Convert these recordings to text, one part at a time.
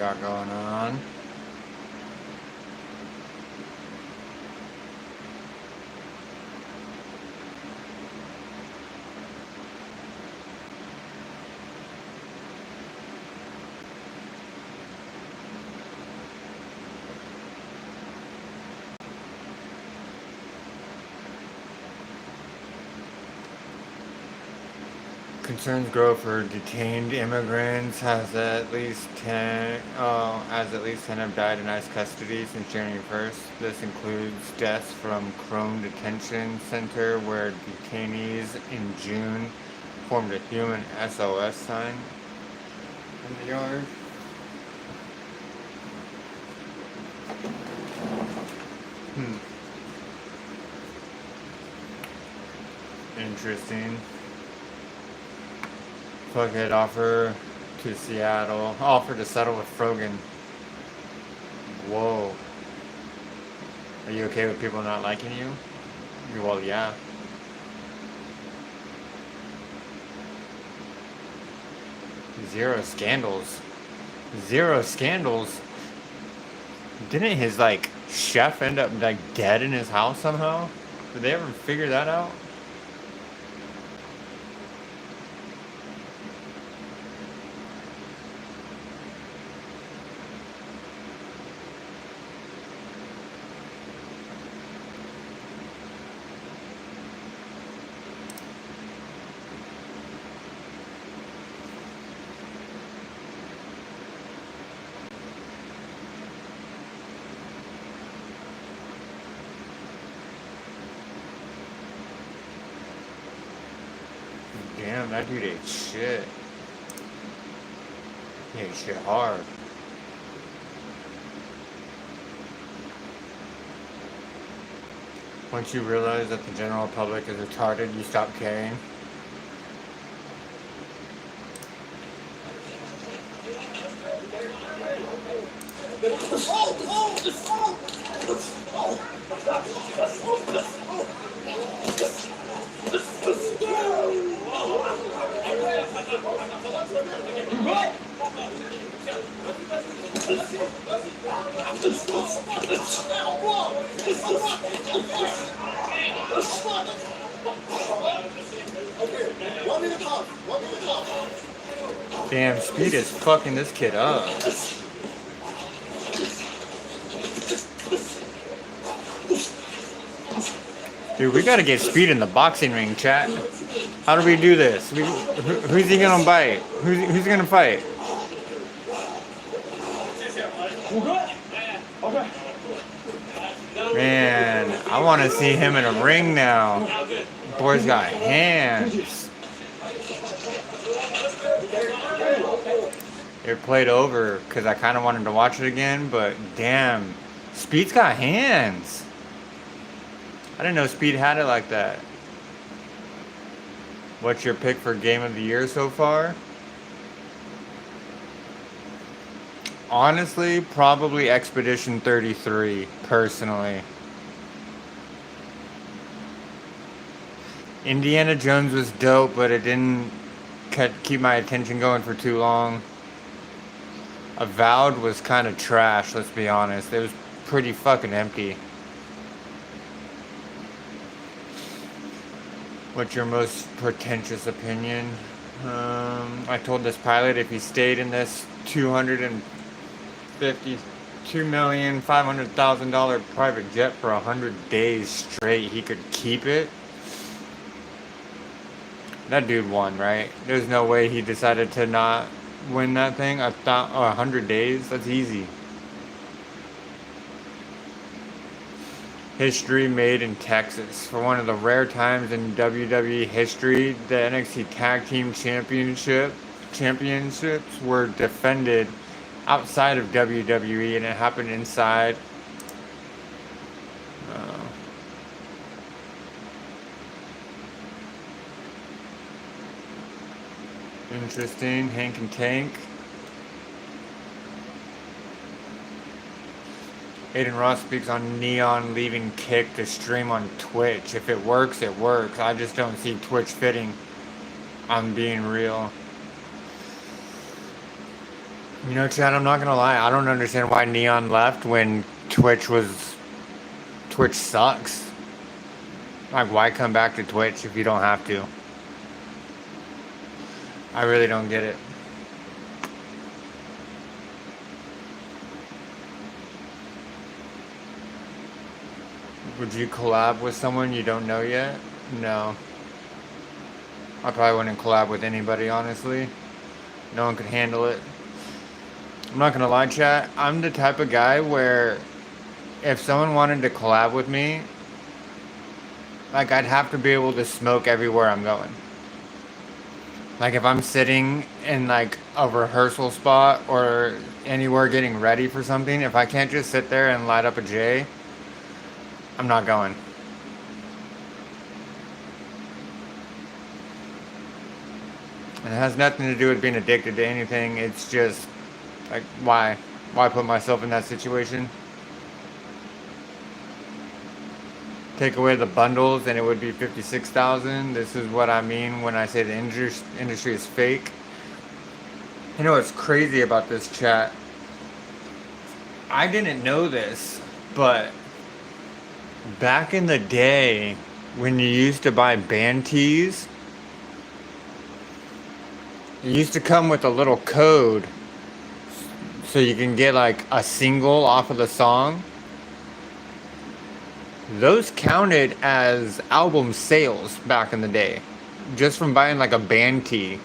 got going on? Concerns grow for detained immigrants as at least 10 have died in ICE custody since January 1st. This includes deaths from Chrome Detention Center, where detainees in June formed a human SOS sign in the yard. Interesting. Fuckhead offer to Seattle. Offer to settle with Frogan. Whoa. Are you okay with people not liking you? Well, yeah. Zero scandals. Zero scandals. Didn't his, chef end up, dead in his house somehow? Did they ever figure that out? Damn, that dude ate shit. He ate shit hard. Once you realize that the general public is retarded, you stop caring. Damn, Speed is fucking this kid up. Dude, we gotta get Speed in the boxing ring, chat. How do we do this? Who's he gonna bite? Who's gonna fight? Man, I want to see him in a ring now. Boy's got hands. It played over because I kind of wanted to watch it again, but damn, Speed's got hands. I didn't know Speed had it like that. What's your pick for game of the year so far? Honestly, probably Expedition 33, personally. Indiana Jones was dope, but it didn't keep my attention going for too long. Avowed was kind of trash, let's be honest. It was pretty fucking empty. What's your most pretentious opinion? I told this pilot if he stayed in this $252,500,000 private jet for 100 days straight, he could keep it. That dude won, right? There's no way he decided to not win that thing. 100 days? That's easy. History made in Texas. For one of the rare times in WWE history, the NXT Tag Team Championships were defended outside of WWE, and it happened inside. Interesting. Hank and Tank. Aiden Ross speaks on Neon leaving Kick to stream on Twitch. If it works, it works. I just don't see Twitch fitting. I'm being real. You know, Chad, I'm not gonna lie. I don't understand why Neon left when Twitch sucks. Like, why come back to Twitch if you don't have to? I really don't get it. Would you collab with someone you don't know yet? No. I probably wouldn't collab with anybody, honestly. No one could handle it. I'm not gonna lie, chat. I'm the type of guy where if someone wanted to collab with me, like, I'd have to be able to smoke everywhere I'm going. Like, if I'm sitting in, like, a rehearsal spot or anywhere getting ready for something, if I can't just sit there and light up a J, I'm not going. And it has nothing to do with being addicted to anything. It's just, like, why? Why put myself in that situation? Take away the bundles and it would be 56,000. This is what I mean when I say the industry is fake. You know what's crazy about this, chat? I didn't know this, but back in the day when you used to buy band tees, it used to come with a little code so you can get like a single off of the song. Those counted as album sales back in the day, just from buying like a band tee.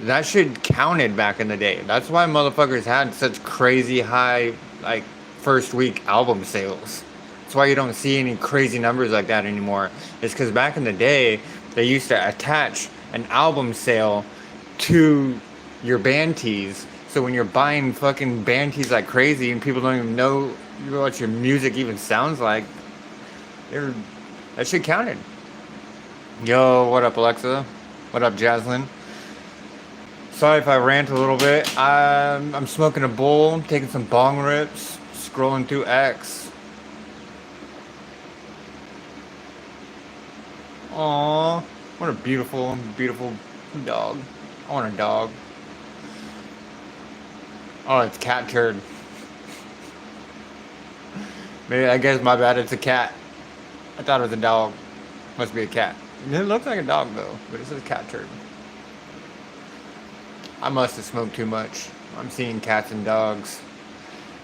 That shit counted back in the day. That's why motherfuckers had such crazy high, like, first week album sales. That's why you don't see any crazy numbers like that anymore. It's because back in the day, they used to attach an album sale to your band tees. So when you're buying fucking band tees like crazy and people don't even know what your music even sounds like, that shit counted. Yo, what up, Alexa? What up, Jaslyn? Sorry if I rant a little bit. I'm smoking a bowl, taking some bong rips, scrolling through X. Aww, what a beautiful, beautiful dog. I want a dog. Oh, it's cat turd. Maybe, I guess my bad, it's a cat. I thought it was a dog. Must be a cat. It looks like a dog though, but it says cat turd. I must have smoked too much. I'm seeing cats and dogs.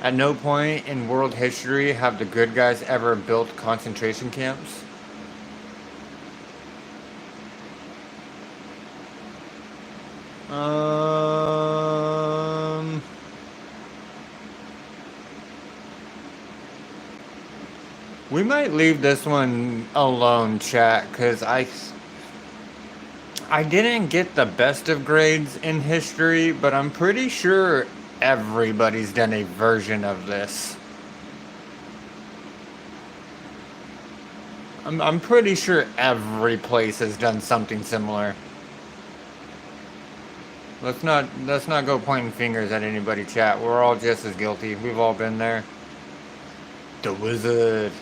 At no point in world history have the good guys ever built concentration camps. We might leave this one alone, chat, because I didn't get the best of grades in history, but I'm pretty sure everybody's done a version of this. I'm pretty sure every place has done something similar. Let's not go pointing fingers at anybody, chat. We're all just as guilty. We've all been there. The wizard.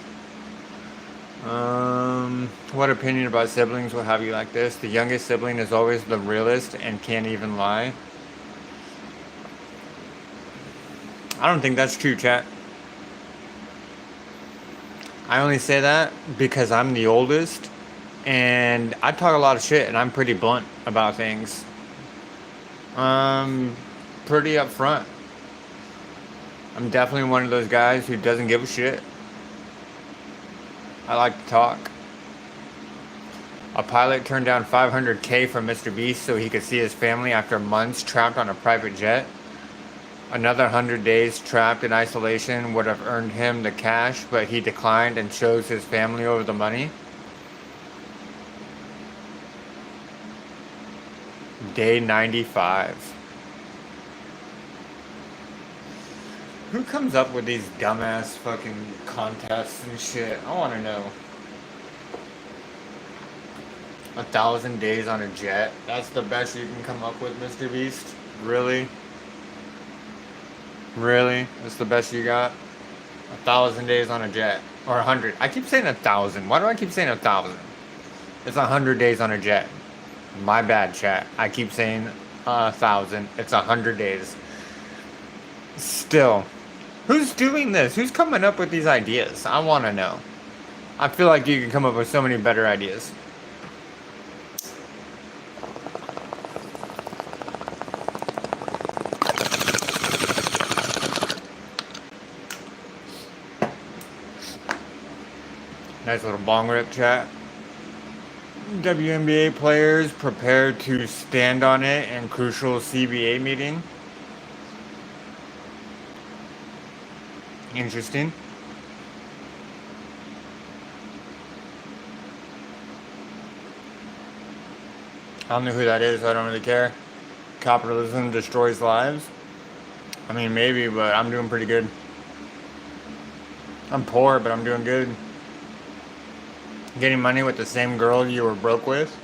What opinion about siblings will have you like this? The youngest sibling is always the realest and can't even lie. I don't think that's true, chat. I only say that because I'm the oldest and I talk a lot of shit and I'm pretty blunt about things. Pretty upfront. I'm definitely one of those guys who doesn't give a shit. I like to talk. A pilot turned down $500K from Mr. Beast so he could see his family after months trapped on a private jet. Another 100 days trapped in isolation would have earned him the cash, but he declined and chose his family over the money. Day 95. Who comes up with these dumbass fucking contests and shit? I want to know. 1,000 days on a jet. That's the best you can come up with, Mr. Beast? Really? Really? That's the best you got? 1,000 days on a jet. Or 100. I keep saying 1,000. Why do I keep saying 1,000? It's 100 days on a jet. My bad, chat. I keep saying 1,000. It's 100 days. Still, who's doing this? Who's coming up with these ideas? I want to know. I feel like you can come up with so many better ideas. Nice little bong rip chat. WNBA players prepared to stand on it in crucial CBA meeting. Interesting. I don't know who that is, so I don't really care. Capitalism destroys lives. I mean, maybe, but I'm doing pretty good. I'm poor, but I'm doing good. Getting money with the same girl you were broke with.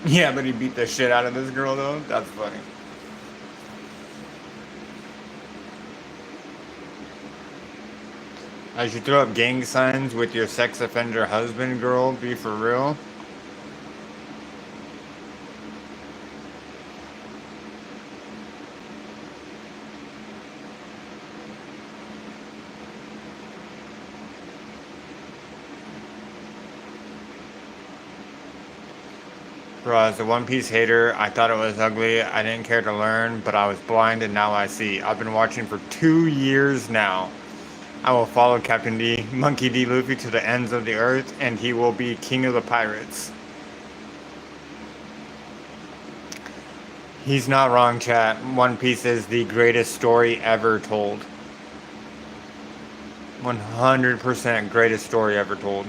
Yeah, but he beat the shit out of this girl, though. That's funny. I should throw up gang signs with your sex offender husband, girl. Be for real. Bro, as a One Piece hater, I thought it was ugly. I didn't care to learn, but I was blind and now I see. I've been watching for 2 years now. I will follow Captain D, Monkey D. Luffy to the ends of the earth, and he will be king of the pirates. He's not wrong, chat. One Piece is the greatest story ever told. 100% greatest story ever told.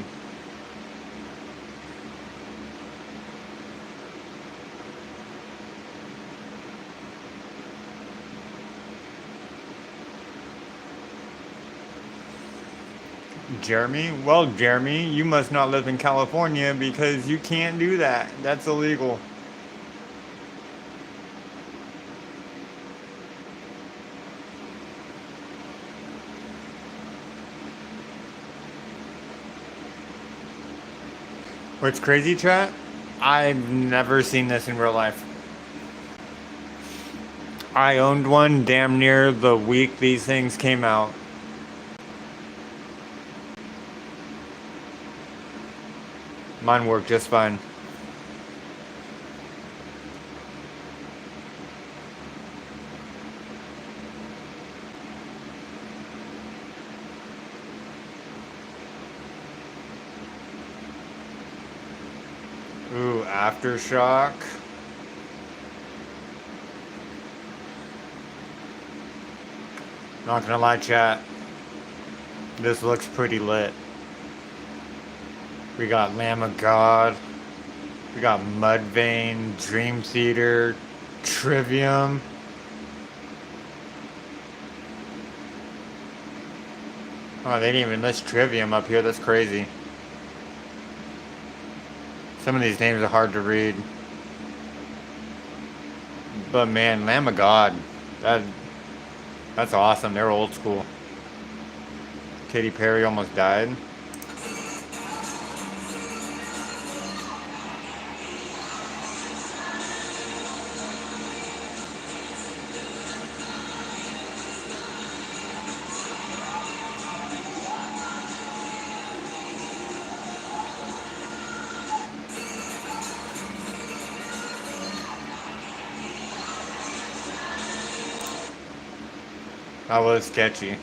Jeremy? Well, Jeremy, you must not live in California because you can't do that. That's illegal. What's crazy, chat? I've never seen this in real life. I owned one damn near the week these things came out. Mine worked just fine. Ooh, Aftershock. Not gonna lie, chat. This looks pretty lit. We got Lamb of God. We got Mudvayne, Dream Theater, Trivium. Oh, they didn't even list Trivium up here. That's crazy. Some of these names are hard to read. But man, Lamb of God. That's awesome. They're old school. Katy Perry almost died. That was sketchy.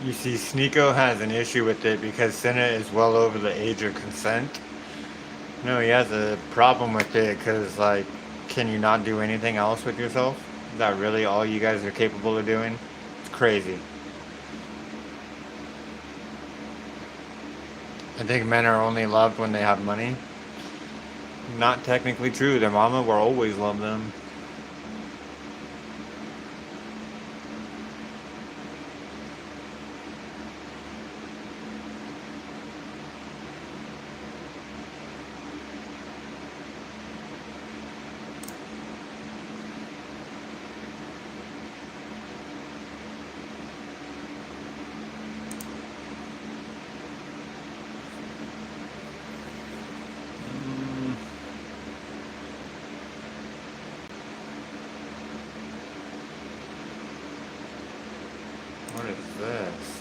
You see, Sneeko has an issue with it because Senna is well over the age of consent. No, he has a problem with it because, like, can you not do anything else with yourself? Is that really all you guys are capable of doing? It's crazy. I think men are only loved when they have money. Not technically true. Their mama will always love them. is this?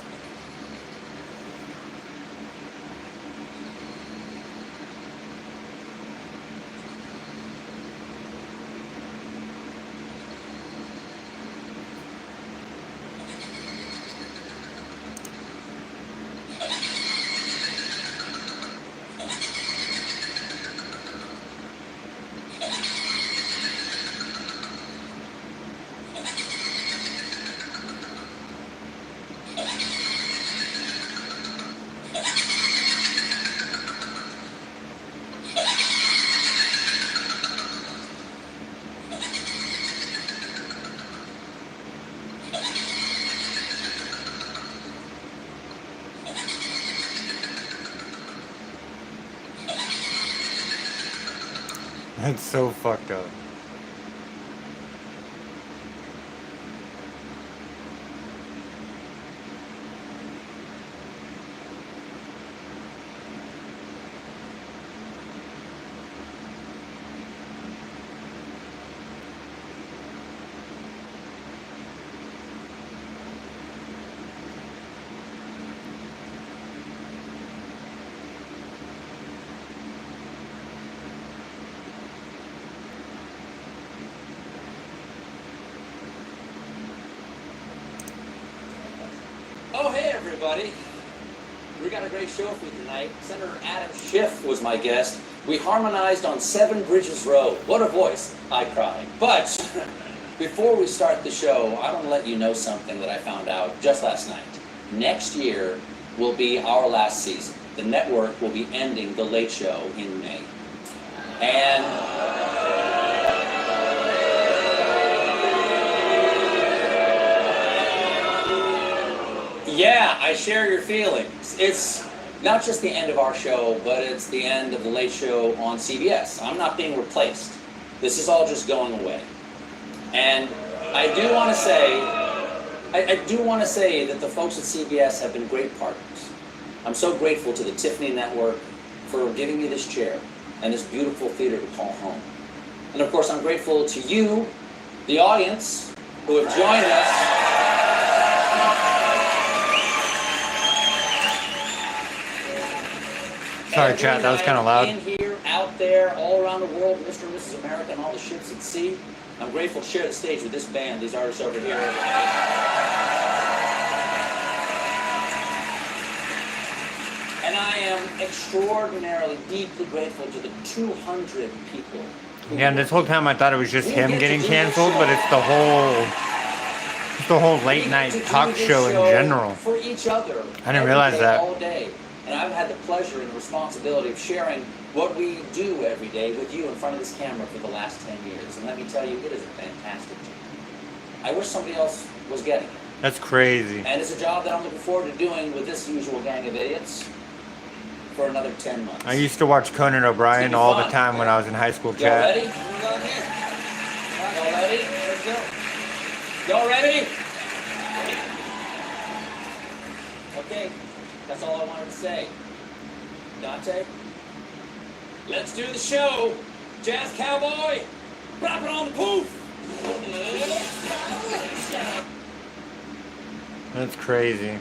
That's so fucked up. Oh, hey, everybody. We got a great show for you tonight. Senator Adam Schiff was my guest. We harmonized on 7 Bridges Road. What a voice. I cried. But before we start the show, I want to let you know something that I found out just last night. Next year will be our last season. The network will be ending The Late Show in May. And yeah, I share your feelings. It's not just the end of our show, but it's the end of The Late Show on CBS. I'm not being replaced. This is all just going away. And I do want to say that the folks at CBS have been great partners. I'm so grateful to the Tiffany Network for giving me this chair and this beautiful theater to call home. And of course, I'm grateful to you, the audience, who have joined us. Sorry, chat, that was kind of loud. In here, out there, all around the world, Mr. and Mrs. America, and all the ships at sea. I'm grateful to share the stage with this band, these artists over here. And I am extraordinarily, deeply grateful to the 200 people. Yeah, and this whole time I thought it was just him getting canceled, but it's the whole late night talk show in general. For each other. I didn't realize that. All day. And I've had the pleasure and the responsibility of sharing what we do every day with you in front of this camera for the last 10 years. And let me tell you, it is a fantastic job. I wish somebody else was getting it. That's crazy. And it's a job that I'm looking forward to doing with this usual gang of idiots for another 10 months. I used to watch Conan O'Brien all the time when I was in high school, Y'all chat. ready? Y'all ready? Let's go. Y'all ready? Okay. That's all I wanted to say. Dante, let's do the show. Jazz cowboy, drop it on the poof. That's crazy.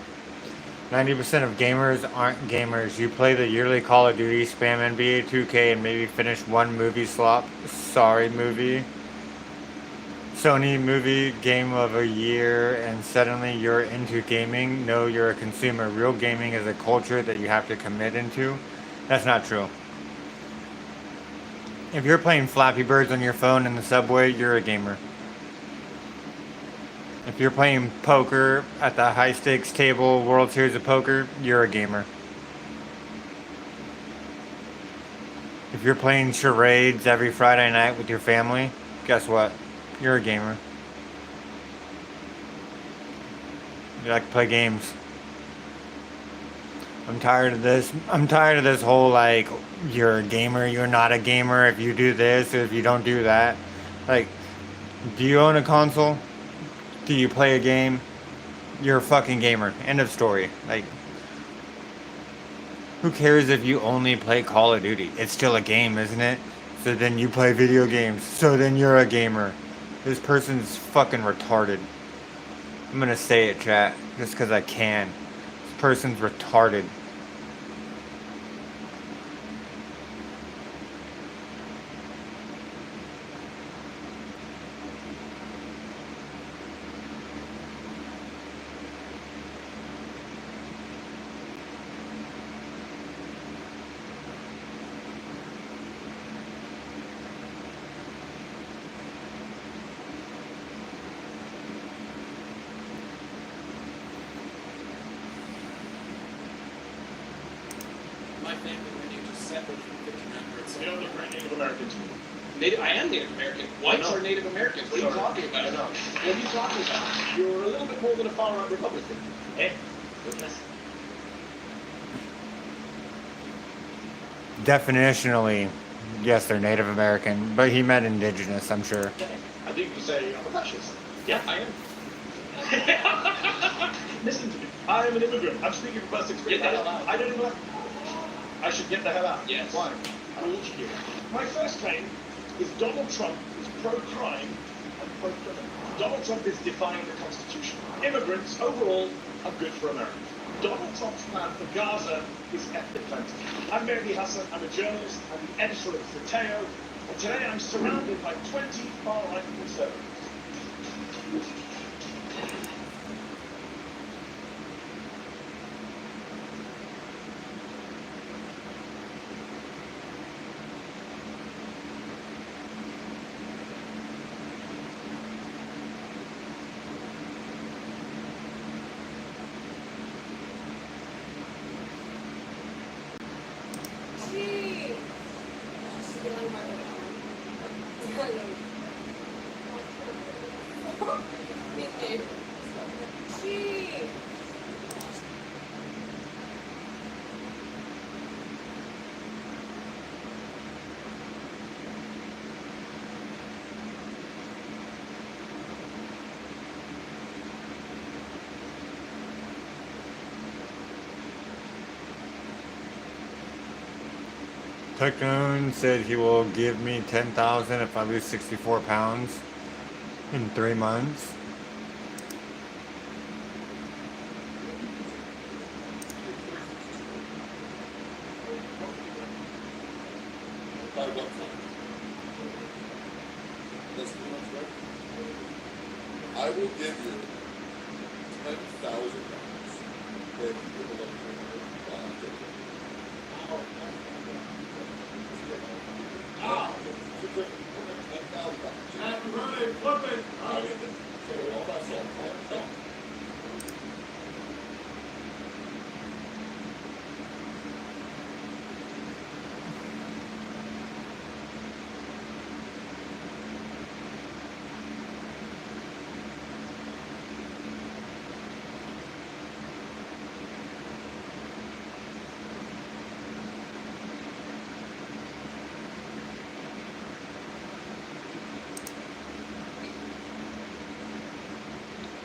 90% of gamers aren't gamers. You play the yearly Call of Duty, spam NBA 2K, and maybe finish one movie slop. Sorry, movie. Sony movie game of a year, and suddenly you're into gaming. No, you're a consumer. Real gaming is a culture that you have to commit into. That's not true. If you're playing Flappy Birds on your phone in the subway, you're a gamer. If you're playing poker at the high stakes table, World Series of Poker, you're a gamer. If you're playing charades every Friday night with your family, guess what? You're a gamer. You like to play games. I'm tired of this. I'm tired of this whole like, you're a gamer, you're not a gamer if you do this or if you don't do that. Like, do you own a console? Do you play a game? You're a fucking gamer. End of story. Like, who cares if you only play Call of Duty? It's still a game, isn't it? So then you play video games. So then you're a gamer. This person's fucking retarded. I'm gonna say it, chat, just because I can. This person's retarded. My family lineage is separate from 59%. You don't look very Native American to me. I am Native American. Whites are Native Americans. What are you talking about? I know. What are you talking about? You're a little bit more than a far-right Republican. Hey, goodness. Definitionally, yes, they're Native American, but he meant indigenous, I'm sure. I think you say I'm a fascist. Yeah, I am. Listen to me. I am an immigrant. I'm speaking from personal experience. Get the hell out. I don't even. I should get the hell out. Yes. Why? I will you. My first claim is Donald Trump is pro-crime and pro-criminal. Donald Trump is defying the Constitution. Immigrants overall are good for America. Donald Trump's plan for Gaza is ethnic cleansing. I'm Mehdi Hassan. I'm a journalist. I'm the editor of Frateo. And today I'm surrounded by 20 far-right conservatives. Tycoon said he will give me 10,000 if I lose 64 pounds in 3 months. By what time? That's pretty much right. I will give you 10,000 pounds if you will let me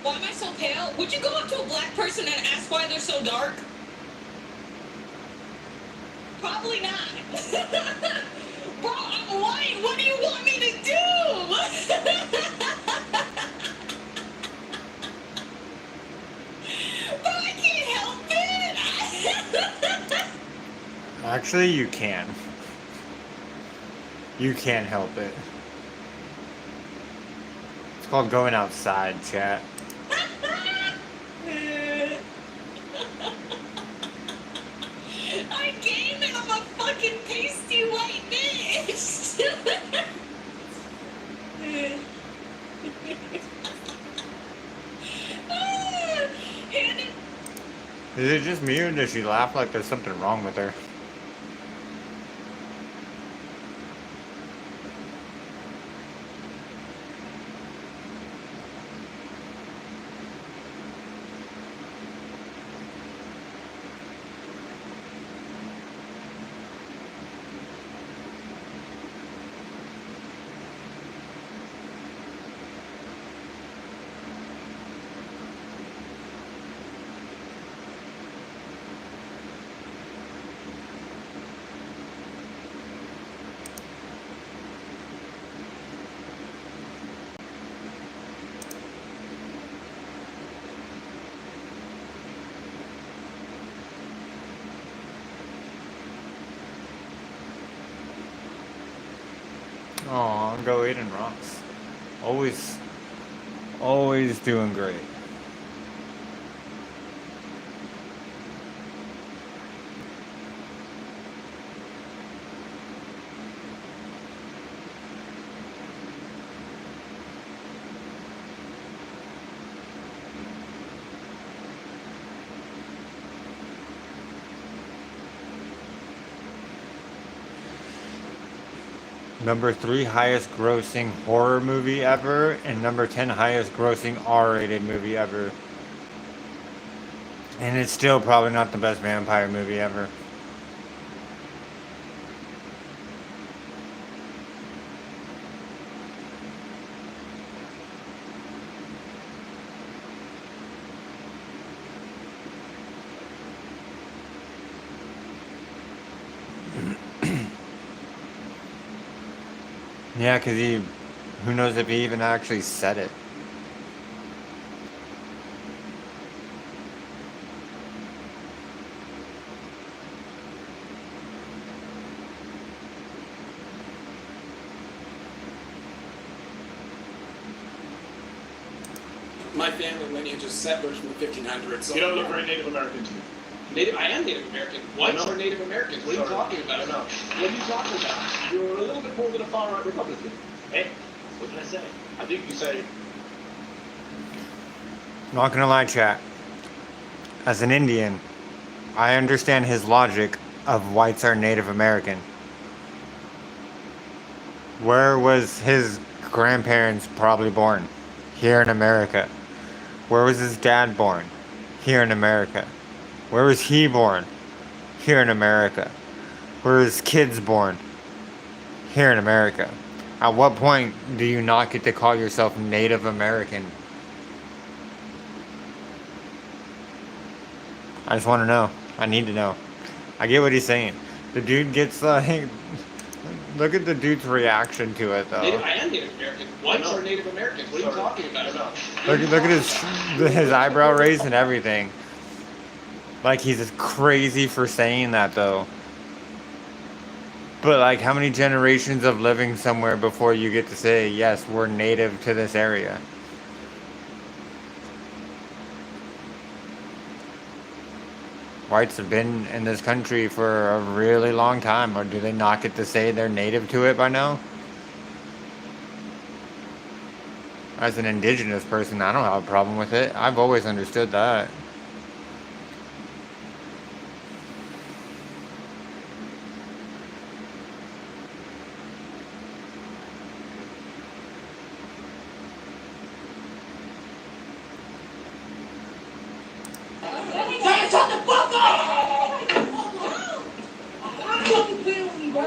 Why am I so pale? Would you go up to a black person and ask why they're so dark? Probably not. Bro, I'm white. What do you want me to do? Bro, I can't help it. Actually, you can. You can't help it. It's called going outside, chat. I came and I'm a fucking pasty white bitch. Is it just me or does she laugh like there's something wrong with her? Congo Aiden rocks. Always, always doing great. Number 3 highest grossing horror movie ever, and number 10 highest grossing R-rated movie ever. And it's still probably not the best vampire movie ever. Yeah, because who knows if he even actually said it. My family lineage is settlers from the 1500s. So You don't look very Native American to me. I am Native American. Whites are Native Americans. What are you talking about? No. What are you talking about? You're a little bit more than a far-right Republican. Hey, what can I say? I think you say, Not gonna lie, chat. As an Indian, I understand his logic of whites are Native American. Where was his grandparents probably born? Here in America. Where was his dad born? Here in America. Where was he born? Here in America. Where were his kids born? Here in America. At what point do you not get to call yourself Native American? I just want to know. I need to know. I get what he's saying. The dude gets like... Look at the dude's reaction to it, though. I am Native American. Whites are Native Americans. What are you talking about? Look at his eyebrow raise and everything. Like, he's just crazy for saying that, though. But, like, how many generations of living somewhere before you get to say, yes, we're native to this area? Whites have been in this country for a really long time, or do they not get to say they're native to it by now? As an indigenous person, I don't have a problem with it. I've always understood that. Shut the fuck up! I'm fucking playing with you, bro.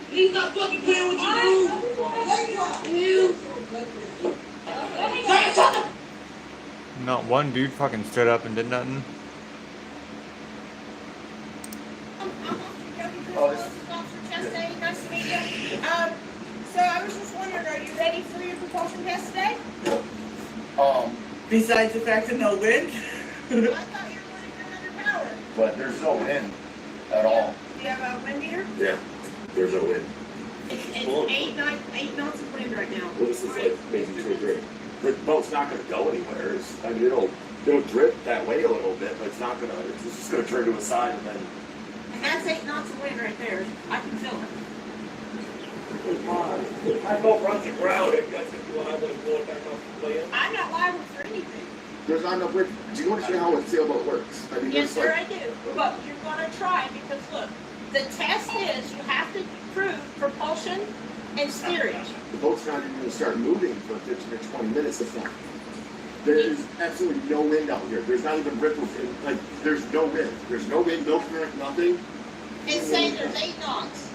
He's not fucking playing with you. Shut the... Not one dude fucking stood up and did nothing. Nice to meet you. So I was just wondering, are you ready for your propulsion test today? Besides the fact that no wind, I thought you were running for 100 power. But there's no wind at all. Do you have a wind meter? Yeah, there's no wind. It's 8 knots of wind right now. Well, this is like maybe 2 or 3. The boat's not going to go anywhere. I mean, it'll drift that way a little bit, but it's not going to. It's just going to turn to a side and then. And that's 8 knots of wind right there. I can feel it. I boat runs aground. If you guys think you want, I'm going to blow it back off the land. I'm not liable for anything. There's not enough wind. Do you understand how a sailboat works? I mean, Yes, there's sir, I do. But you're going to try because, look, the test is you have to prove propulsion and steering. The boat's not even going to start moving for 15 or 20 minutes. It's not. There is absolutely no wind out here. There's not even ripples. Like, there's no wind. There's no wind, no current, nothing. It's saying there's 8 knots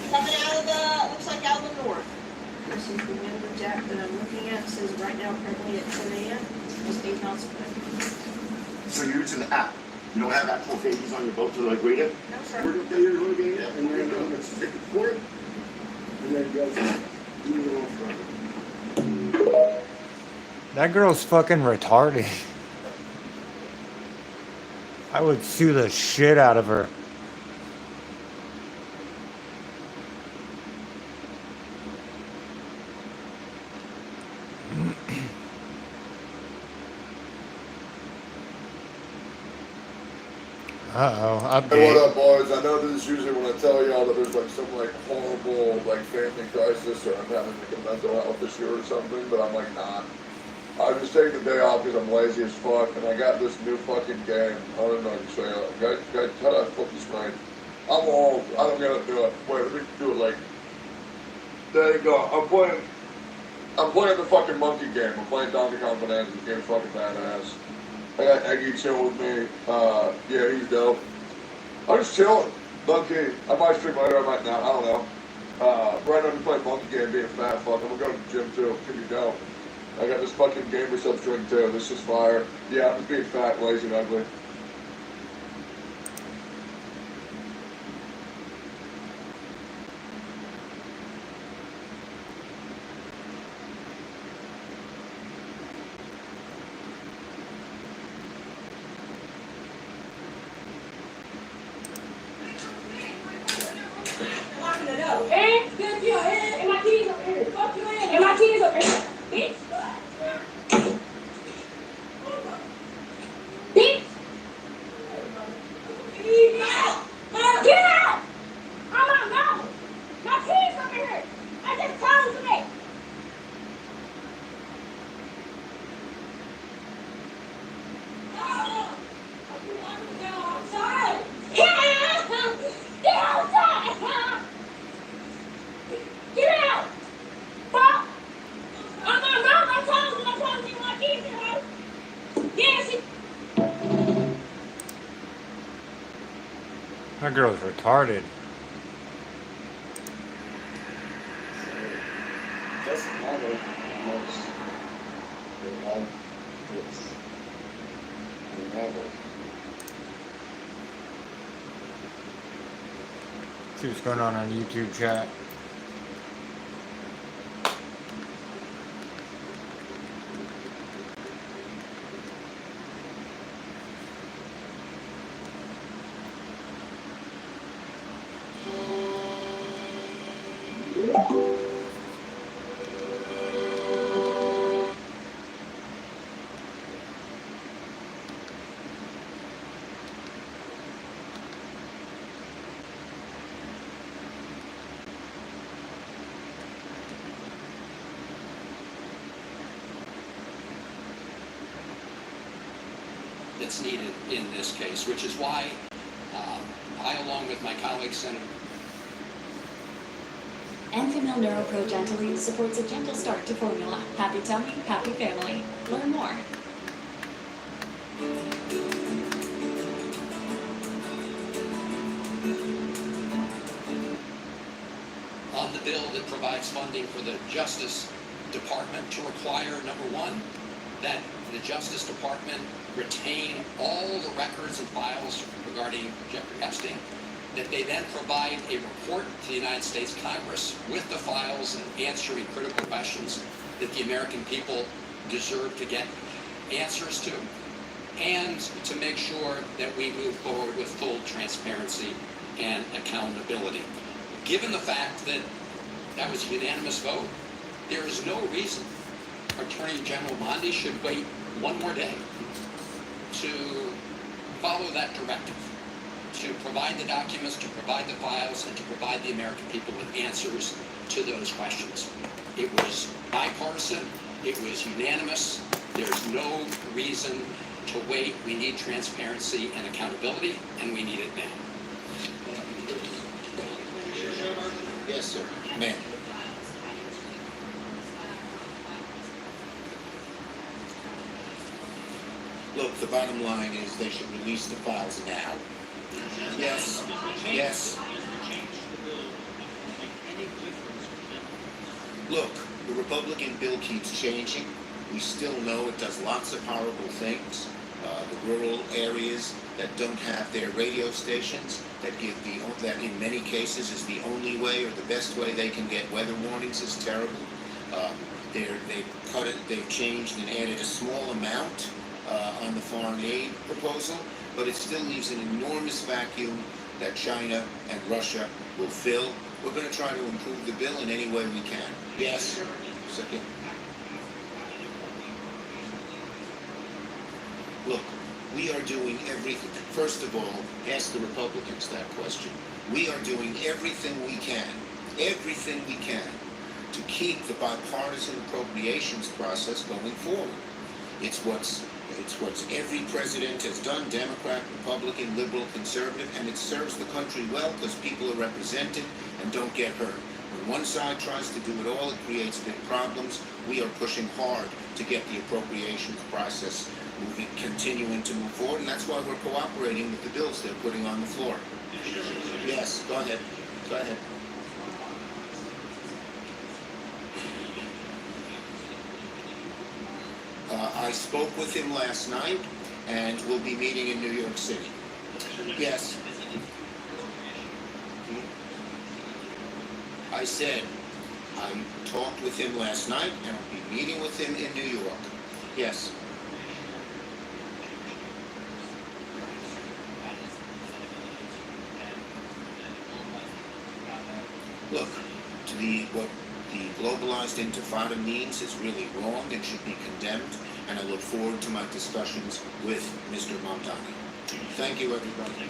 coming out of the, looks like out of the north. This is the wind jack that I'm looking at. It says right now currently at 10 a.m. It's 8 knots of wind. So you're using the app. You don't have actual babies on your boat to like read it? No, sir. We're going to your little game, and then I'm going to stick it for it. And then go do your little front. That girl's fucking retarded. I would sue the shit out of her. Uh-oh, Hey, what update. up, boys? I know this is usually when I tell y'all that there's like some like horrible like family crisis or I'm having like a mental health issue or something, but I'm like not. I was just taking the day off because I'm lazy as fuck, and I got this new fucking game. I don't know if you say it. Guys, how do I flip the screen? I'm old. I don't gotta do it. Wait, let me do it like. There you go. I'm playing the fucking monkey game. I'm playing Donkey Kong Bonanza. The game's fucking badass. I got Eggy chilling with me. Yeah, he's dope. I'm just chilling. Monkey. I might stream later. I might not. I don't know. Right now I'm playing monkey game, being a fat fuck. I'm gonna go to the gym too. Can you dope? I got this fucking gamer sub drink too. This is fire. Yeah, I'm just being fat, lazy, and ugly. Locking it up. And step your head. And my keys up here. Fuck your head. And my keys up here. Bitch. Bitch. Get out. Get out. I'm not going. My keys up here. I just closed it. Get outside. Get out. Get outside. Get out! Fuck! I'm not wrong. I'm telling you my keys, you know? Yes, That girl's retarded. Doesn't matter how much they like this. Never. See what's going on YouTube chat. That's needed in this case, which is why I, along with my colleague, Senator Enfamil NeuroPro Gently supports a gentle start to formula. Happy tummy, happy family. Learn more. on the bill that provides funding for the Justice Department to require, number one, that the Justice Department retain all the records and files regarding Jeffrey Epstein, that they then provide a report to the United States Congress with the files and answering critical questions that the American people deserve to get answers to, and to make sure that we move forward with full transparency and accountability. Given the fact that that was a unanimous vote, there is no reason Attorney General Mondi should wait one more day to follow that directive, to provide the documents, to provide the files, and to provide the American people with answers to those questions. It was bipartisan, it was unanimous, there's no reason to wait. We need transparency and accountability, and we need it now. Yes, sir. Ma'am. Look, the bottom line is they should release the files now. Yes. Yes. Look, the Republican bill keeps changing. We still know it does lots of horrible things. The rural areas that don't have their radio stations, that in many cases is the only way or the best way they can get weather warnings is terrible. They've cut it, they've changed and added a small amount on the foreign aid proposal, but it still leaves an enormous vacuum that China and Russia will fill. We're going to try to improve the bill in any way we can. Yes. Second. Look, We are doing everything. First of all, ask the Republicans that question. We are doing everything we can to keep the bipartisan appropriations process going forward. It's what every president has done, Democrat, Republican, liberal, conservative, and it serves the country well because people are represented and don't get hurt. When one side tries to do it all, it creates big problems. We are pushing hard to get the appropriations process moving, continuing to move forward, and that's why we're cooperating with the bills they're putting on the floor. Yes, go ahead. Go ahead. I spoke with him last night, and we'll be meeting in New York City. Yes. I said I talked with him last night, and I'll be meeting with him in New York. Yes. Look, what the globalized intifada means is really wrong and should be condemned, and I look forward to my discussions with Mr. Mamdani. Thank you, everybody.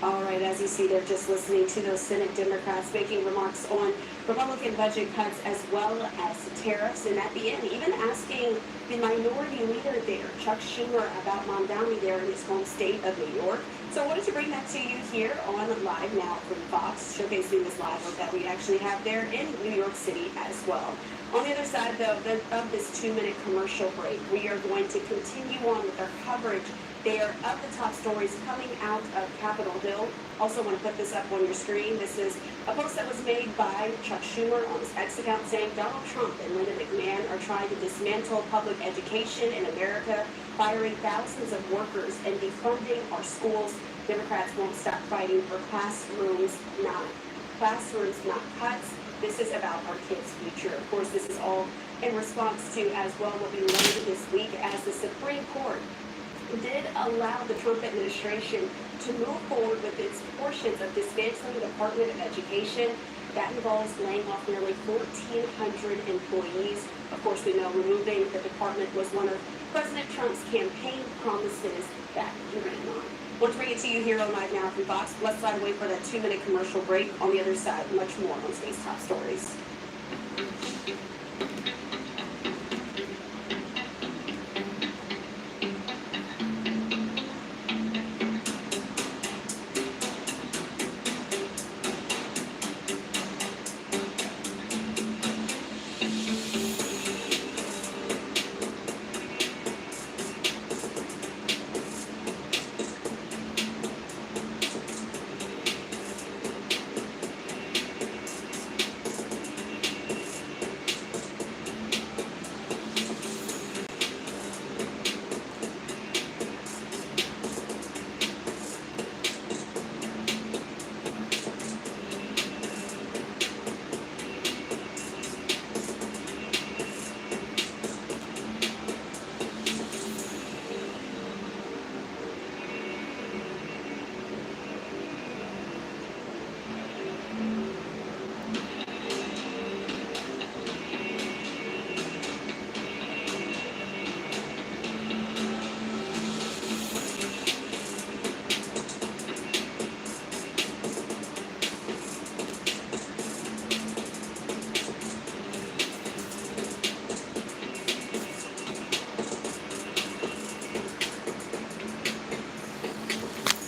All right, as you see, they're just listening to those Senate Democrats making remarks on Republican budget cuts as well as tariffs, and at the end, even asking the minority leader there, Chuck Schumer, about Mamdani there in his home state of New York. So I wanted to bring that to you here on Live Now from Fox, showcasing this live look that we actually have there in New York City as well. On the other side, though, of this 2-minute commercial break, we are going to continue on with our coverage there of the top stories coming out of Capitol Hill. Also want to put this up on your screen. This is a post that was made by Chuck Schumer on his X account saying Donald Trump and Linda McMahon are trying to dismantle public education in America, firing thousands of workers and defunding our schools. Democrats won't stop fighting for classrooms, not cuts. This is about our kids' future. Of course, this is all in response to, as well, what we learned this week as the Supreme Court did allow the Trump administration to move forward with its portions of dismantling the Department of Education. That involves laying off nearly 1,400 employees. Of course, we know removing the department was one of President Trump's campaign promises that he ran on. I want to bring it to you here on Live Now from Fox. Let's slide away for that 2-minute commercial break. On the other side, much more on today's top stories.